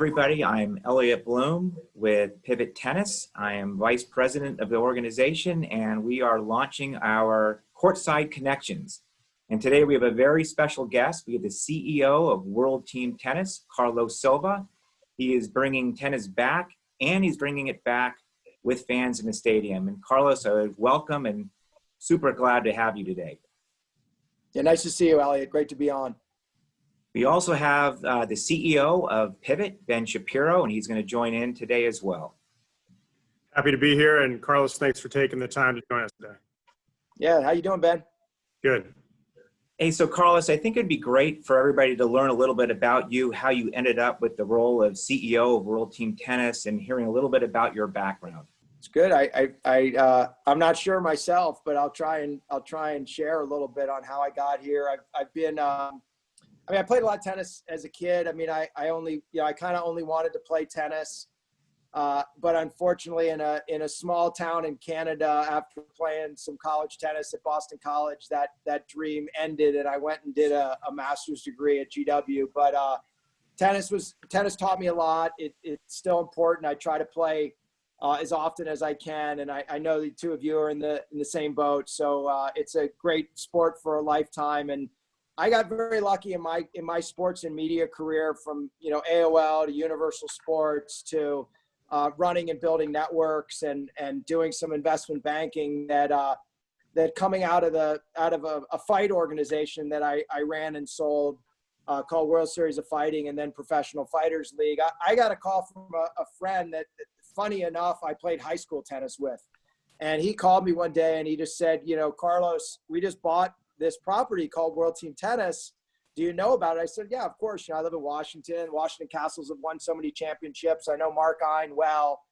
everybody. I'm Elliot Bloom with Pivot Tennis. I am Vice President of the organization, and we are launching our Courtside Connections. And today we have a very special guest. We have the CEO of World Team Tennis, Carlos Silva. He is bringing tennis back, and he's bringing it back with fans in the stadium. And Carlos, welcome and super glad to have you today. Yeah, nice to see you, Elliot. Great to be on. We also have the CEO of Pivot, Ben Shapiro, and he's going to join in today as well. Happy to be here, and Carlos, thanks for taking the time to join us today. Yeah, how you doing, Ben? Good. Hey, so Carlos, I think it'd be great for everybody to learn a little bit about you, how you ended up with the role of CEO of World Team Tennis, and hearing a little bit about your background. It's good. I'm not sure myself, but I'll try and share a little bit on how I got here. I've been I played a lot of tennis as a kid. I kind of only wanted to play tennis. But unfortunately, in a small town in Canada, after playing some college tennis at Boston College, that dream ended, and I went and did a master's degree at GW. But tennis taught me a lot. It's still important. I try to play as often as I can, and I know the two of you are in the same boat. So it's a great sport for a lifetime. And I got very lucky in my sports and media career, from AOL to Universal Sports to running and building networks and doing some investment banking, that coming out of a fight organization that I ran and sold called World Series of Fighting, and then Professional Fighters League. I got a call from a friend that, funny enough, I played high school tennis with, and he called me one day and he just said, Carlos, we just bought this property called World Team Tennis. Do you know about it? I said, yeah, of course. I live in Washington. Washington Castles have won so many championships. I know Mark Ein well.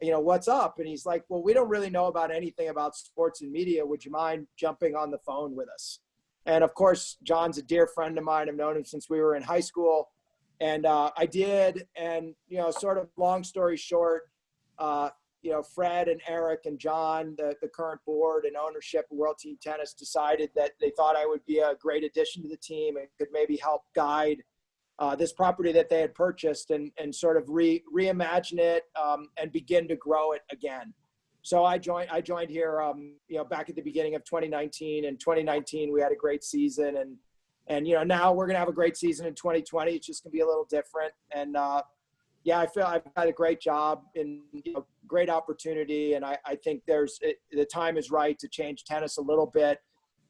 What's up? And he's like, well, we don't really know about anything about sports and media. Would you mind jumping on the phone with us? And of course, John's a dear friend of mine. I've known him since we were in high school. And I did. And, sort of long story short, Fred and Eric and John, the current board and ownership of World Team Tennis, decided that they thought I would be a great addition to the team and could maybe help guide this property that they had purchased and sort of reimagine it and begin to grow it again. So I joined here, back at the beginning of 2019. In 2019, we had a great season, and now we're going to have a great season in 2020. It's just going to be a little different. And yeah, I feel I've had a great job and great opportunity, and I think the time is right to change tennis a little bit.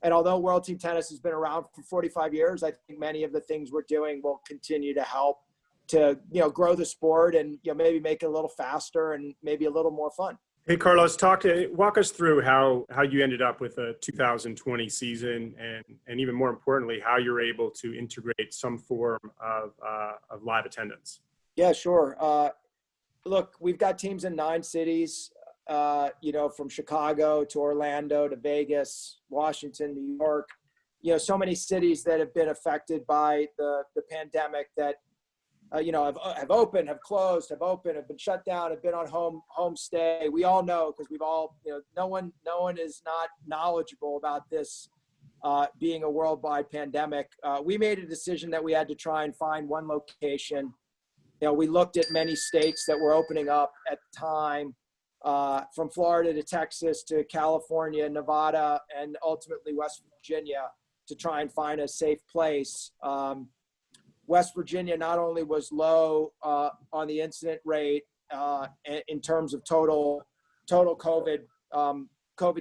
And although World Team Tennis has been around for 45 years, I think many of the things we're doing will continue to help to grow the sport and maybe make it a little faster and maybe a little more fun. Hey, Carlos, walk us through how you ended up with a 2020 season, and even more importantly, how you're able to integrate some form of live attendance. Yeah, sure. Look, we've got teams in 9 cities, from Chicago to Orlando to Vegas, Washington, New York, so many cities that have been affected by the pandemic that, have opened, have closed, have opened, have been shut down, have been on home stay. We all know, because we've all, no one is not knowledgeable about this being a worldwide pandemic. We made a decision that we had to try and find one location. We looked at many states that were opening up at the time, from Florida to Texas to California, Nevada, and ultimately West Virginia, to try and find a safe place. West Virginia not only was low on the incident rate in terms of total COVID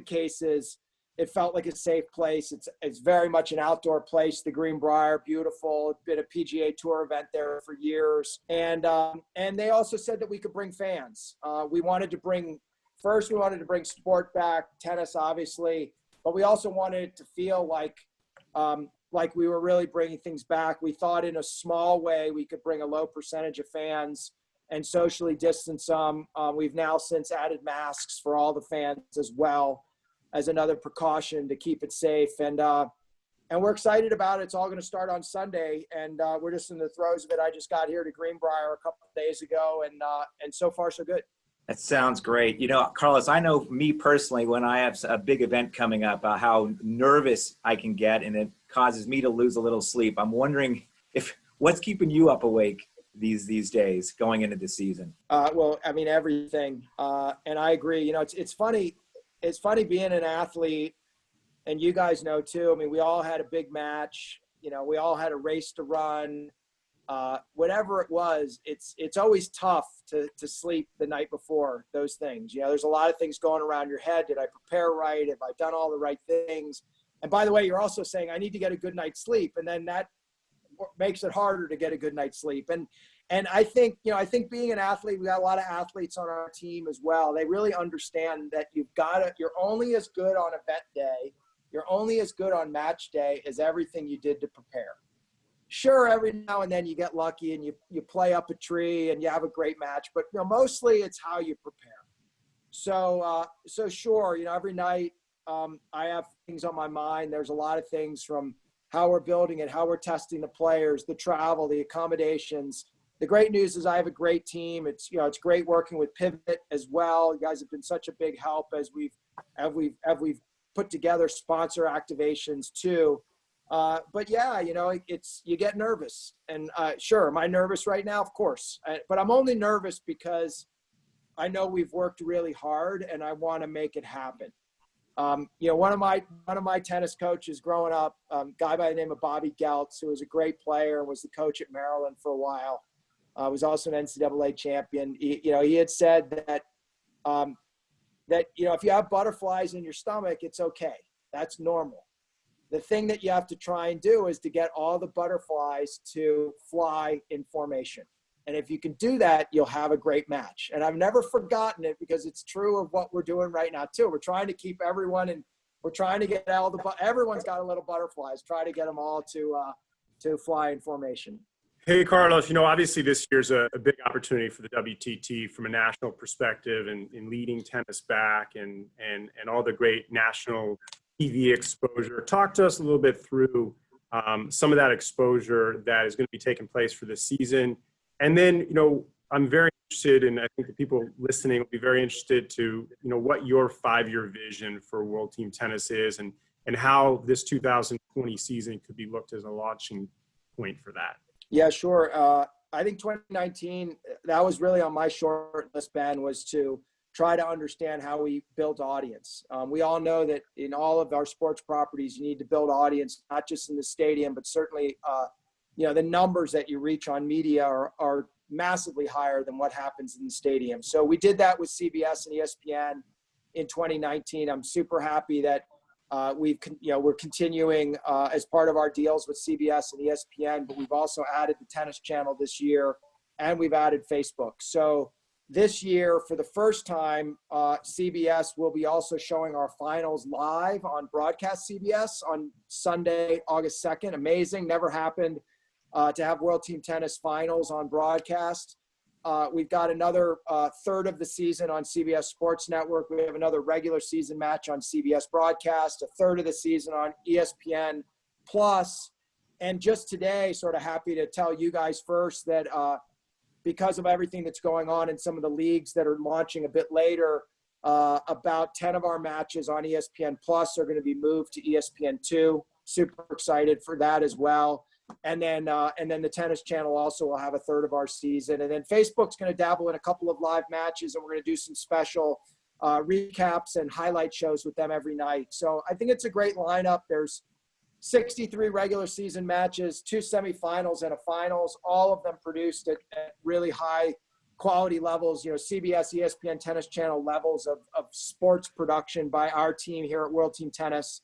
cases, it felt like a safe place. It's very much an outdoor place. The Greenbrier, beautiful. It's been a PGA Tour event there for years. And they also said that we could bring fans. We wanted to bring sport back, tennis obviously, but we also wanted it to feel like we were really bringing things back. We thought in a small way we could bring a low percentage of fans and socially distance some. We've now since added masks for all the fans as well, as another precaution to keep it safe. And we're excited about it. It's all going to start on Sunday, and we're just in the throes of it. I just got here to Greenbrier a couple of days ago, and so far so good. That sounds great. Carlos, I know me personally, when I have a big event coming up, how nervous I can get, and it causes me to lose a little sleep. I'm wondering what's keeping you up awake? these days going into the season? Well, I mean, everything. And I agree. You know, it's funny. It's funny being an athlete, and you guys know too. I mean, we all had a big match. You know, we all had a race to run. Whatever it was, it's always tough to sleep the night before those things. You know, there's a lot of things going around your head. Did I prepare right? Have I done all the right things? And by the way, you're also saying I need to get a good night's sleep, and then that makes it harder to get a good night's sleep. And I think, you know, I think being an athlete, we got a lot of athletes on our team as well. They really understand that you're only as good on event day. You're only as good on match day as everything you did to prepare. Sure, every now and then you get lucky and you play up a tree and you have a great match, but you know, mostly it's how you prepare. So sure, you know, every night I have things on my mind. There's a lot of things from how we're building it, how we're testing the players, the travel, the accommodations. The great news is I have a great team. It's, you know, it's great working with Pivot as well. You guys have been such a big help as we've put together sponsor activations too. But yeah, you know, you get nervous, and sure, am I nervous right now? Of course, but I'm only nervous because I know we've worked really hard and I want to make it happen. You know, one of my tennis coaches growing up, guy by the name of Bobby Geltz, who was a great player and was the coach at Maryland for a while, was also an NCAA champion. He had said that you know, if you have butterflies in your stomach, it's okay. That's normal. The thing that you have to try and do is to get all the butterflies to fly in formation. And if you can do that, you'll have a great match. And I've never forgotten it because it's true of what we're doing right now too. We're trying to keep everyone, and we're trying to get everyone's got a little butterflies, try to get them all to fly in formation. Hey, Carlos, you know, obviously this year's a big opportunity for the WTT from a national perspective and in leading tennis back and all the great national TV exposure. Talk to us a little bit through some of that exposure that is going to be taking place for this season. And then, you know, I'm very interested, and I think the people listening will be very interested to, you know, what your 5-year vision for World Team Tennis is and how this 2020 season could be looked as a launching point for that. Yeah, sure. I think 2019, that was really on my short list, Ben, was to try to understand how we build audience. We all know that in all of our sports properties, you need to build audience, not just in the stadium, but certainly, you know, the numbers that you reach on media are massively higher than what happens in the stadium. So we did that with CBS and ESPN in 2019. I'm super happy that we're continuing as part of our deals with CBS and ESPN, but we've also added the Tennis Channel this year, and we've added Facebook. So this year, for the first time, CBS will be also showing our finals live on broadcast CBS on Sunday, August 2nd. Amazing. Never happened to have World Team Tennis finals on broadcast. We've got another third of the season on CBS Sports Network. We have another regular season match on CBS broadcast, a third of the season on ESPN Plus. And just today, sort of happy to tell you guys first that because of everything that's going on in some of the leagues that are launching a bit later, about 10 of our matches on ESPN Plus are going to be moved to ESPN2. Super excited for that as well. And then the Tennis Channel also will have a third of our season. And then Facebook's going to dabble in a couple of live matches, and we're going to do some special recaps and highlight shows with them every night. So I think it's a great lineup. There's 63 regular season matches, 2 semifinals and a finals, all of them produced at really high quality levels, you know, CBS, ESPN, Tennis Channel levels of sports production by our team here at World Team Tennis.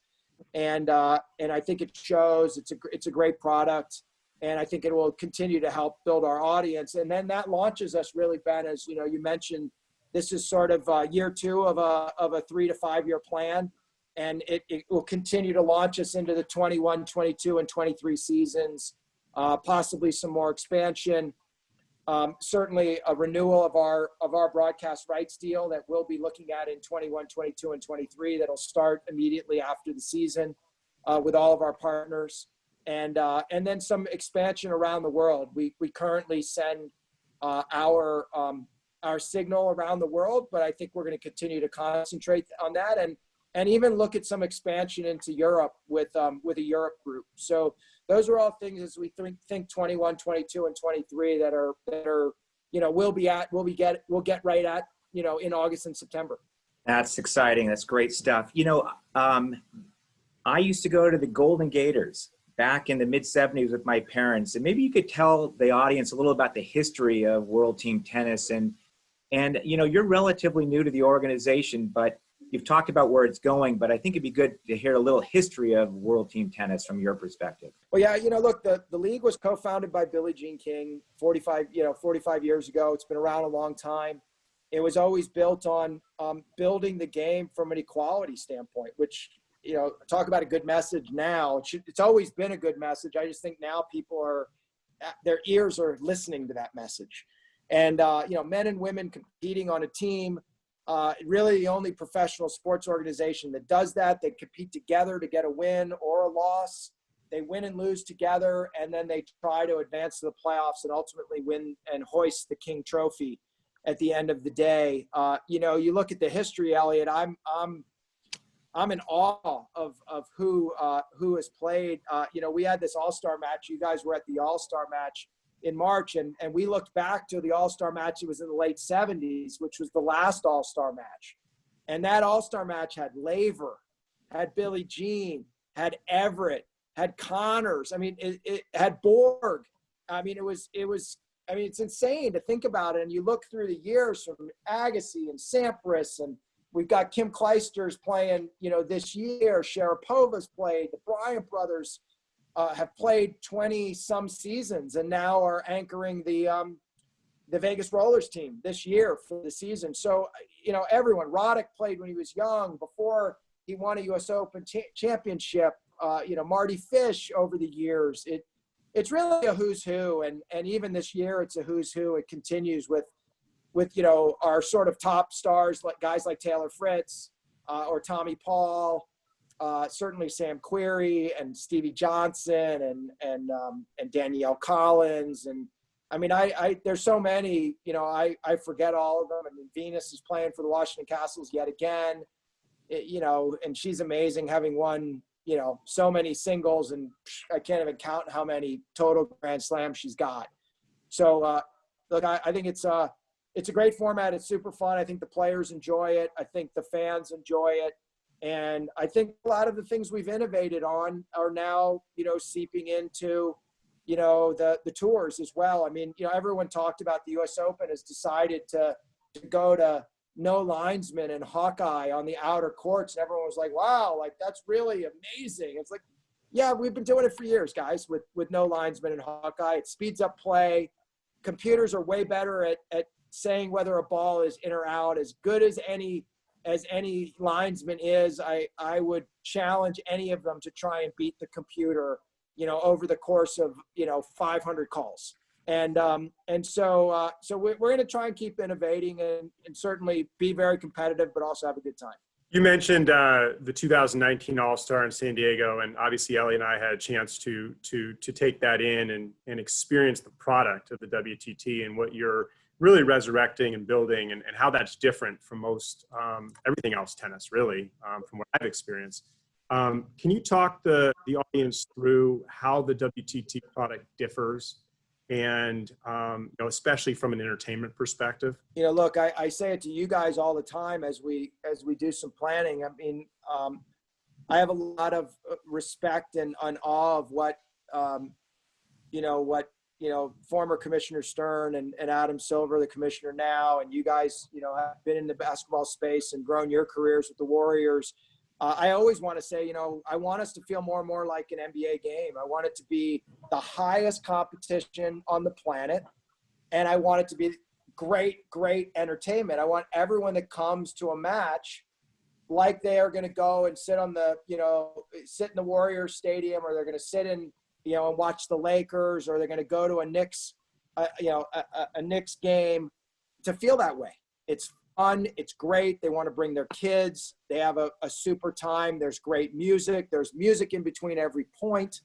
And I think it shows. It's a great product, and I think it will continue to help build our audience. And then that launches us really, Ben, as you know, you mentioned, this is sort of year 2 of a 3 to 5 year plan, and it will continue to launch us into the 21, 22, and 23 seasons, possibly some more expansion. Certainly a renewal of our broadcast rights deal that we'll be looking at in 21, 22, and 23 that'll start immediately after the season with all of our partners. And then some expansion around the world. We currently send our signal around the world, but I think we're going to continue to concentrate on that and even look at some expansion into Europe with a Europe group. So those are all things as we think 21, 22, and 23 that are, we'll get right at, in August and September. That's exciting. That's great stuff. I used to go to the Golden Gators back in the mid-'70s with my parents, and maybe you could tell the audience a little about the history of World Team Tennis. And you're relatively new to the organization, but you've talked about where it's going, but I think it'd be good to hear a little history of World Team Tennis from your perspective. Well, yeah, look, the league was co-founded by Billie Jean King 45 years ago. It's been around a long time. It was always built on building the game from an equality standpoint, which, talk about a good message now. It's always been a good message. I just think now their ears are listening to that message. And, men and women competing on a team, really the only professional sports organization that does that. They compete together to get a win or a loss. They win and lose together, and then they try to advance to the playoffs and ultimately win and hoist the King Trophy at the end of the day. You look at the history, Elliot. I'm in awe of who has played. We had this All-Star match. You guys were at the All-Star match in March, and we looked back to the All-Star match. It was in the late 70s, which was the last All-Star match. And that All-Star match had Laver, had Billie Jean, had Everett, had Connors. I mean, it had Borg. I mean, it's insane to think about it. And you look through the years from Agassi and Sampras, and we've got Kim Clijsters playing, this year. Sharapova's played. The Bryant brothers have played 20-some seasons and now are anchoring the Vegas Rollers team this year for the season. So, everyone. Roddick played when he was young before he won a U.S. Open championship. Marty Fish over the years. It's really a who's who, and even this year it's a who's who. It continues with our sort of top stars, like guys like Taylor Fritz or Tommy Paul, certainly Sam Querrey and Stevie Johnson and Danielle Collins. And I mean, there's so many, I forget all of them. I mean, Venus is playing for the Washington Castles yet again, and she's amazing, having won, so many singles, and I can't even count how many total Grand Slams she's got. So, look, I think it's a great format. It's super fun. I think the players enjoy it. I think the fans enjoy it. And I think a lot of the things we've innovated on are now, seeping into, the tours as well. I mean, everyone talked about the U.S. Open has decided to go to no linesman and Hawkeye on the outer courts. And everyone was like, wow, like that's really amazing. It's like, yeah, we've been doing it for years, guys, with no linesman and Hawkeye. It speeds up play. Computers are way better at saying whether a ball is in or out. As good as any linesman is, I would challenge any of them to try and beat the computer, over the course of 500 calls. And so we're going to try and keep innovating and certainly be very competitive, but also have a good time. You mentioned the 2019 All-Star in San Diego, and obviously Elliot and I had a chance to take that in and experience the product of the WTT and what you're really resurrecting and building, and how that's different from most everything else tennis, really, from what I've experienced. Can you talk the audience through how the WTT product differs, and especially from an entertainment perspective? Look, I say it to you guys all the time as we do some planning. I mean, I have a lot of respect and awe of what former Commissioner Stern and Adam Silver, the commissioner now, and you guys, have been in the basketball space and grown your careers with the Warriors. I always want to say, I want us to feel more and more like an NBA game. I want it to be the highest competition on the planet, and I want it to be great entertainment. I want everyone that comes to a match like they are going to go and sit in the Warriors Stadium, or they're going to sit in, and watch the Lakers, or they're going to go to a Knicks game, to feel that way. It's fun. It's great. They want to bring their kids. They have a super time. There's great music. There's music in between every point.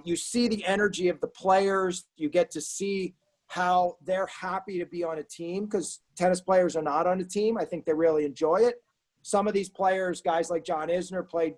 You see the energy of the players. You get to see how they're happy to be on a team, because tennis players are not on a team. I think they really enjoy it. Some of these players, guys like John Isner, played,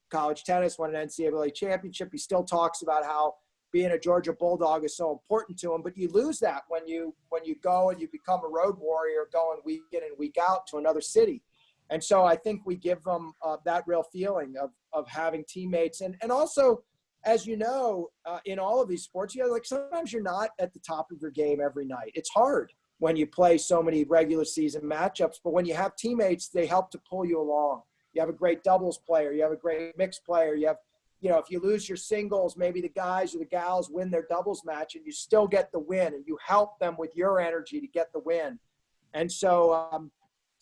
college tennis, won an NCAA championship. He still talks about how being a Georgia Bulldog is so important to him, but you lose that when you go and you become a road warrior, going week in and week out to another city. And so I think we give them that real feeling of having teammates. And also, as you know, in all of these sports, like sometimes you're not at the top of your game every night. It's hard when you play so many regular season matchups, but when you have teammates, they help to pull you along. You have a great doubles player. You have a great mixed player. You have, if you lose your singles, maybe the guys or the gals win their doubles match and you still get the win, and you help them with your energy to get the win. And so,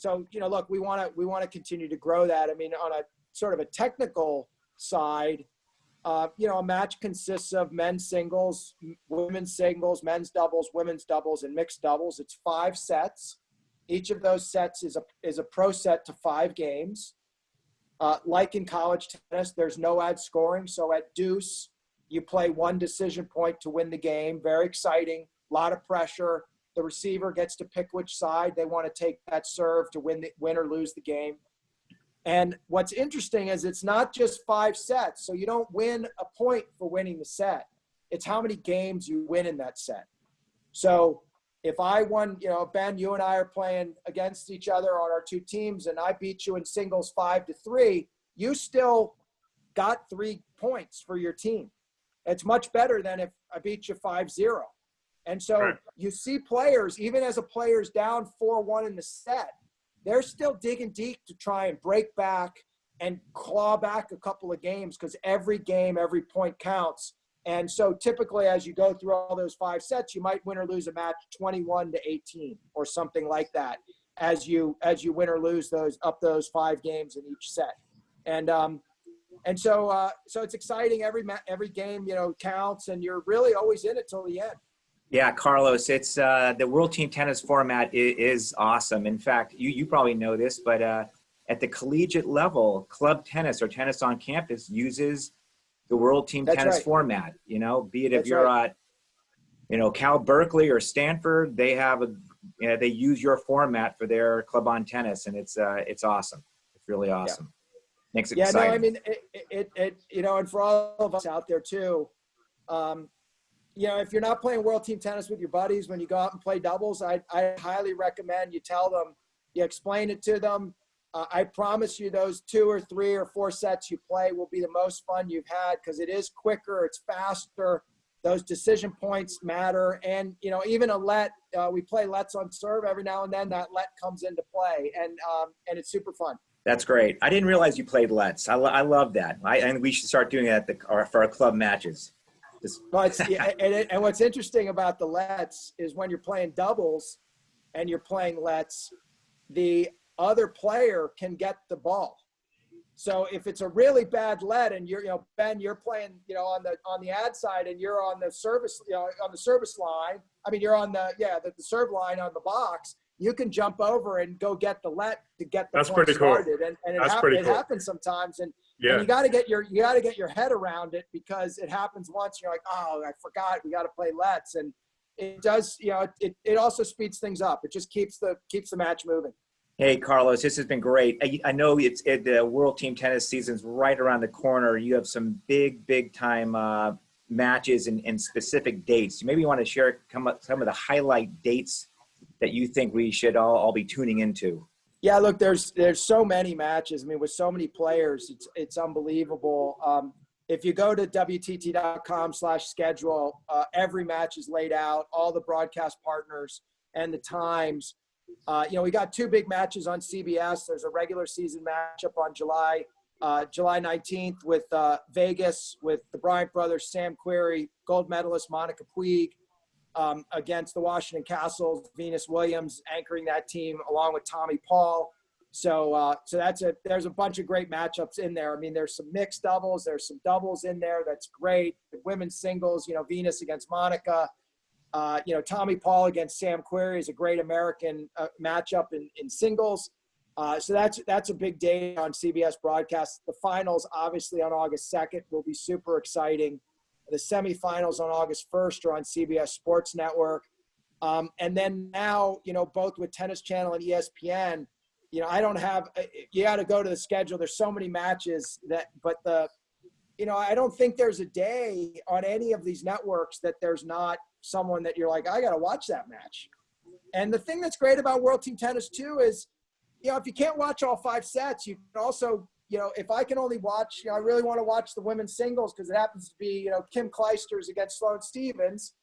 look, we want to continue to grow that. I mean, on a sort of a technical side, a match consists of men's singles, women's singles, men's doubles, women's doubles, and mixed doubles. It's 5 sets. Each of those sets is a pro set to 5 games. Like in college tennis, there's no ad scoring. So at deuce, you play 1 decision point to win the game. Very exciting, a lot of pressure. The receiver gets to pick which side they want to take that serve to win or lose the game. And what's interesting is it's not just 5 sets. So you don't win a point for winning the set. It's how many games you win in that set. So if I won, Ben, you and I are playing against each other on our 2 teams, and I beat you in singles 5-3, you still got 3 points for your team. It's much better than if I beat you 5-0. And so Right. You see players, even as a player's down 4-1 in the set, they're still digging deep to try and break back and claw back a couple of games, because every game, every point counts. And so typically as you go through all those 5 sets, you might win or lose a match 21-18 or something like that as you win or lose those 5 games in each set. So it's exciting. Every game, counts, and you're really always in it till the end. Yeah, Carlos, it's the World Team Tennis format is awesome. In fact, you probably know this, but at the collegiate level, club tennis or tennis on campus uses the World Team Tennis format. Be it if you're at, Cal Berkeley or Stanford, they have they use your format for their club on tennis, and it's awesome. It's really awesome. Makes it exciting. No, I mean it and for all of us out there too. If you're not playing World Team Tennis with your buddies, when you go out and play doubles, I highly recommend you tell them, you explain it to them. I promise you those 2 or 3 or 4 sets you play will be the most fun you've had, because it is quicker, it's faster. Those decision points matter. And, even a let, we play lets on serve every now and then, that let comes into play, and it's super fun. That's great. I didn't realize you played lets. I love that. And we should start doing that for our club matches. Well, and what's interesting about the lets is when you're playing doubles and you're playing lets, the other player can get the ball. So if it's a really bad let and Ben, you're playing, on the ad side and you're on the service, on the service line. I mean, you're on the serve line on the box. You can jump over and go get the let to get the That's point pretty started. cool. And It happens sometimes. And you got to get your head around it, because it happens once. You're like, oh, I forgot. We got to play lets, and it does. It also speeds things up. It just keeps the match moving. Hey, Carlos, this has been great. I know the World Team Tennis season's right around the corner. You have some big time matches and specific dates. Maybe you want to share some of the highlight dates that you think we should all be tuning into. Yeah, look, there's so many matches. I mean, with so many players, it's unbelievable. If you go to WTT.com/schedule, every match is laid out, all the broadcast partners and the times. We got 2 big matches on CBS. There's a regular season matchup on July 19th with Vegas, with the Bryant brothers, Sam Querrey, gold medalist Monica Puig, against the Washington Castles, Venus Williams anchoring that team along with Tommy Paul. So there's a bunch of great matchups in there. I mean, there's some mixed doubles, there's some doubles in there. That's great. The women's singles, Venus against Monica, Tommy Paul against Sam Querrey is a great American matchup in singles. So that's a big day on CBS broadcast. The finals, obviously on August 2nd, will be super exciting. The semifinals on August 1st are on CBS Sports Network. And then now, both with Tennis Channel and ESPN, you know, I don't have, you got to go to the schedule. There's so many matches you know, I don't think there's a day on any of these networks that there's not someone that you're like, I got to watch that match. And the thing that's great about World Team Tennis too is, you know, if you can't watch all 5 sets, you can also, you know, if I can only watch, you know, I really want to watch the women's singles because it happens to be, you know, Kim Clijsters against Sloane Stephens,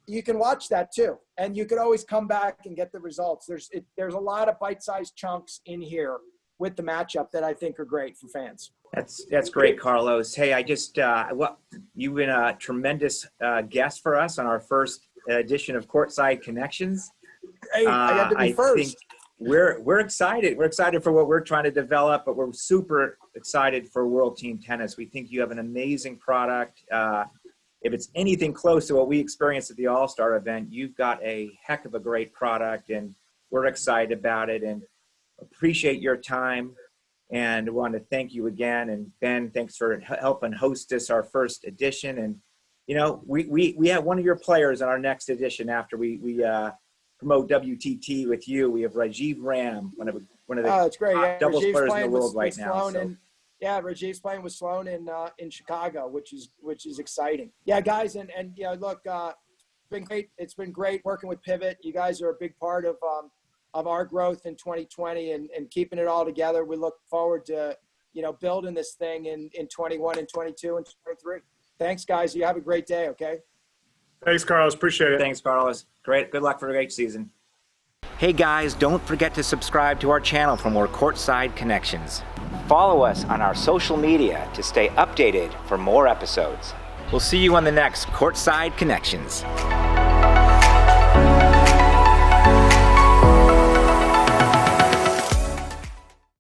you can watch that too. And you could always come back and get the results. There's a lot of bite-sized chunks in here with the matchup that I think are great for fans. That's great, Carlos. Hey, I just, you've been a tremendous guest for us on our first edition of Courtside Connections. Hey, I got to be first. Think we're excited. We're excited for what we're trying to develop, but we're super excited for World Team Tennis. We think you have an amazing product. If it's anything close to what we experienced at the All-Star event, you've got a heck of a great product, and we're excited about it and appreciate your time. And want to thank you again. And Ben, thanks for helping host us our first edition. And, you know, we have one of your players in our next edition after we promote WTT with you. We have Rajiv Ram, one of the that's great. top doubles players in the world right now. Yeah, Rajiv's playing with Sloane in Chicago, which is exciting. Yeah, guys, and you know, look, it's been great. It's been great working with Pivot. You guys are a big part of our growth in 2020 and keeping it all together. We look forward to, you know, building this thing in 21 and 22 and 23. Thanks, guys. You have a great day, okay? Thanks, Carlos. Appreciate it. Thanks, Carlos. Great. Good luck for a great season. Hey, guys, don't forget to subscribe to our channel for more Courtside Connections. Follow us on our social media to stay updated for more episodes. We'll see you on the next Courtside Connections.